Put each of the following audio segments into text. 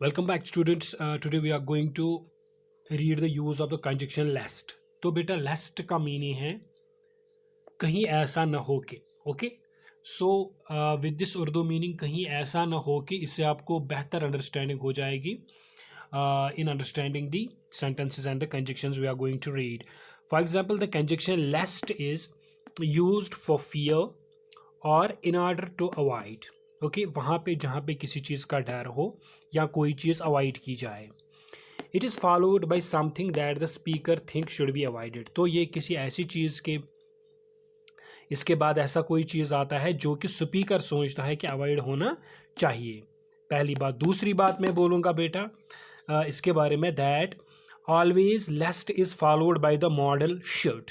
Welcome back, students. Today we are going to read the use of the conjunction lest. तो बेटा lest का meaning है कहीं ऐसा न हो के. Okay. So with this Urdu meaning कहीं ऐसा न हो के, इससे आपको बेहतर अंडरस्टैंडिंग हो जाएगी in understanding the sentences and the conjunctions we are going to read. For example, the conjunction lest is used for fear और in order to avoid. Okay, वहाँ पे जहाँ पे किसी चीज़ का डर हो या कोई चीज़ अवॉइड की जाए. It is followed by something that the speaker think should be avoided. तो ये किसी ऐसी चीज़ के इसके बाद ऐसा कोई चीज़ आता है जो कि स्पीकर सोचता है कि अवॉइड होना चाहिए. पहली बात. दूसरी बात मैं बोलूँगा बेटा इसके बारे में, that always lest is followed by the modal should.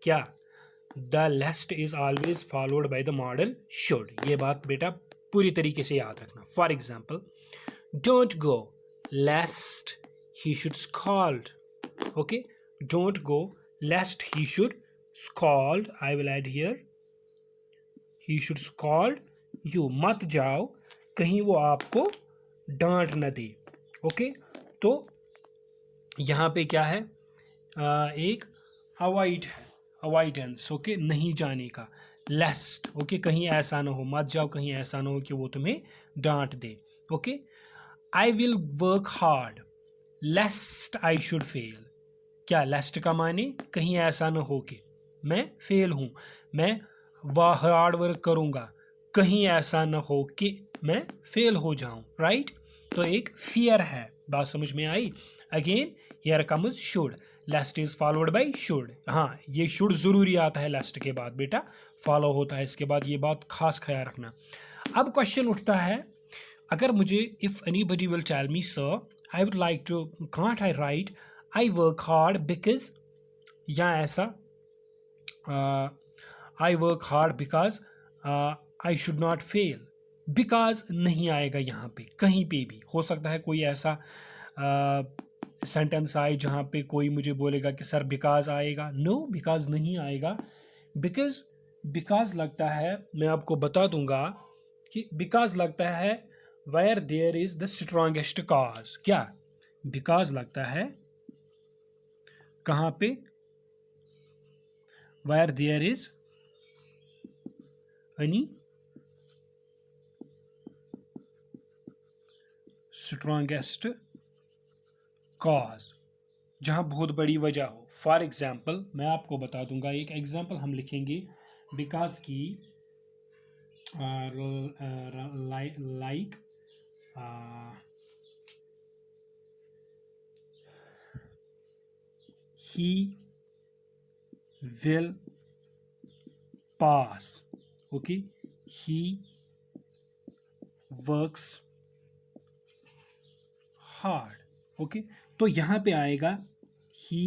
क्या? The lest is always followed by the modal should. ये बात बेटा पूरी तरीके से याद रखना. For example, don't go lest he should scold. Okay, don't go lest he should scold. I will add here he should scold you. मत जाओ कहीं वो आपको डांट न दे. ओके, तो यहाँ पे क्या है, एक अवॉइड है, अवॉइडेंस. ओके, नहीं जाने का. लेस्ट. ओके, कहीं ऐसा ना हो, मत जाओ कहीं ऐसा ना हो कि वो तुम्हें डांट दे. Okay, I will work hard lest I should fail. क्या? लेस्ट का माने कहीं ऐसा ना हो कि मैं फेल हूं, मैं वह हार्ड वर्क करूंगा कहीं ऐसा ना हो कि मैं फेल हो जाऊं. राइट. तो एक फियर है. बात समझ में आई? Again here comes should. Lest is followed by should. हाँ, ये शुड जरूरी आता है लेस्ट के बाद बेटा, फॉलो होता है इसके बाद. ये बात खास ख्याल रखना. अब क्वेश्चन उठता है, अगर मुझे if anybody will tell me sir I would like to, can't I write I work hard because, या ऐसा I work hard because I should not fail. Because नहीं आएगा यहाँ पे, कहीं पे भी हो सकता है कोई ऐसा सेंटेंस आए जहाँ पे कोई मुझे बोलेगा कि सर बिकॉज आएगा. नो, बिकॉज नहीं आएगा. बिकॉज बिकॉज लगता है, मैं आपको बता दूंगा कि बिकॉज लगता है where there is the strongest cause. क्या? बिकॉज लगता है कहाँ पे? Where there is any strongest cause, जहाँ बहुत बड़ी वजह हो. फॉर एग्जाम्पल मैं आपको बता दूंगा, एक एग्जाम्पल हम लिखेंगे बिकॉज की, like he will pass. Okay, he works hard. Okay, तो यहाँ पे आएगा he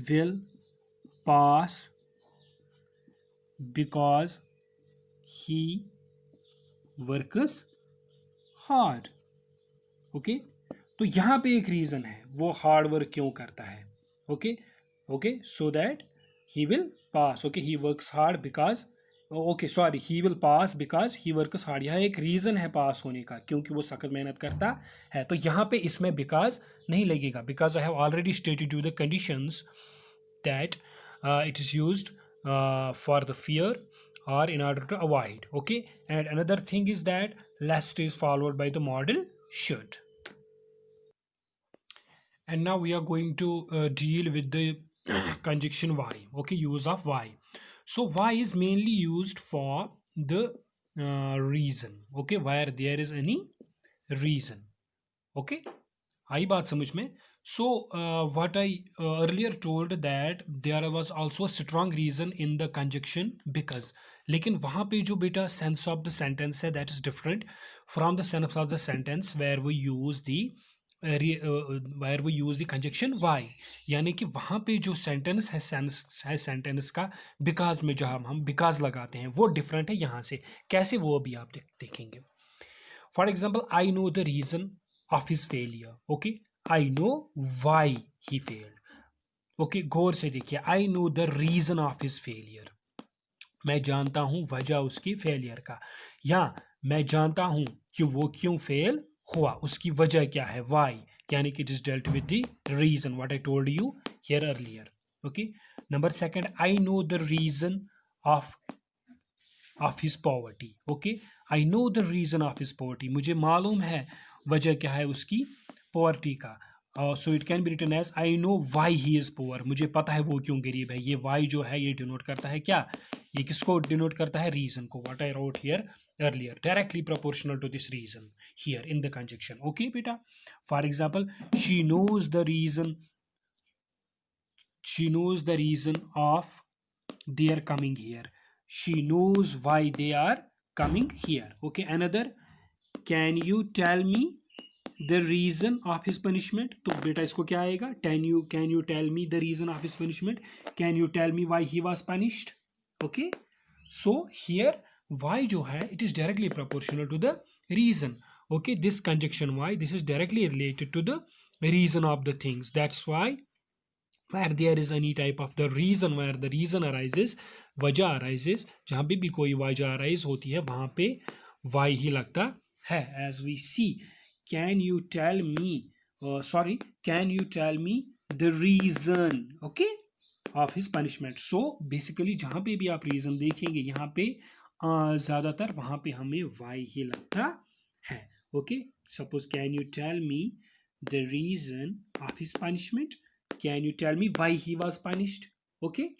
will pass because he works hard. Okay, तो यहाँ पे एक रीजन है वो हार्ड वर्क क्यों करता है. Okay okay, so that he will pass. Okay, he works hard because, okay sorry, he will pass because he works hard. यह एक रीजन है पास होने का, क्योंकि वो सख्त मेहनत करता है. तो यहाँ पे इसमें बिकॉज नहीं लगेगा, because I have already stated you the conditions that it is used for the fear or in order to avoid. Okay, and another thing is that lest is followed by the model should. And now we are going to deal with the conjunction why. Okay, use of why. So why is mainly used for the reason. Okay, where there is any reason. Okay, आई बात समझ में. So what I earlier told that there was also a strong reason in the conjunction because. लेकिन वहाँ पे जो बेटा sense of the sentence है that is different from the sense of the sentence where we use the conjunction why. यानी कि वहाँ पे जो सेंटेंस है, सेंस है सेंटेंस का बिकॉज में जहाँ हम बिकॉज लगाते हैं वो डिफरेंट है यहाँ से. कैसे, वो अभी आप देखेंगे. For example, I know the reason of his failure. Okay, I know why he failed. Okay, गौर से देखिए, I know the reason of his failure. मैं जानता हूं वजह उसकी फेलियर का, या मैं जानता हूं कि वो क्यों फेल हुआ, उसकी वजह क्या है, why, यानी कि it is dealt with the reason what I told you here earlier. Okay, number second, I know the reason of his poverty. Okay, I know the reason of his poverty, मुझे मालूम है वजह क्या है उसकी poverty का. So it can be written as I know why he is poor, मुझे पता है वो क्यों गरीब है. ये why जो है ये denote करता है क्या, ये किसको denote करता है, reason को. What I wrote here earlier, directly proportional to this reason here in the conjunction. Okay beta, for example, she knows the reason, she knows the reason of their coming here, she knows why they are coming here. Okay, another, can you tell me the reason of his punishment, तो बेटा इसको क्या आएगा, can you tell me the reason of his punishment, can you tell me why he was punished. Okay, so here why जो है it is directly proportional to the reason. Okay, this conjunction why, this is directly related to the reason of the things. That's why where there is any type of the reason, where the reason arises, वजह arises, जहाँ पे भी कोई वजह arise होती है वहाँ पे why ही लगता है. As we see, can you tell me, can you tell me the reason, okay, of his punishment. So basically जहाँ पे भी आप reason देखेंगे यहाँ पे ज़्यादातर वहाँ पे हमें why ही लगता है. Okay, suppose can you tell me the reason of his punishment, can you tell me why he was punished. Okay,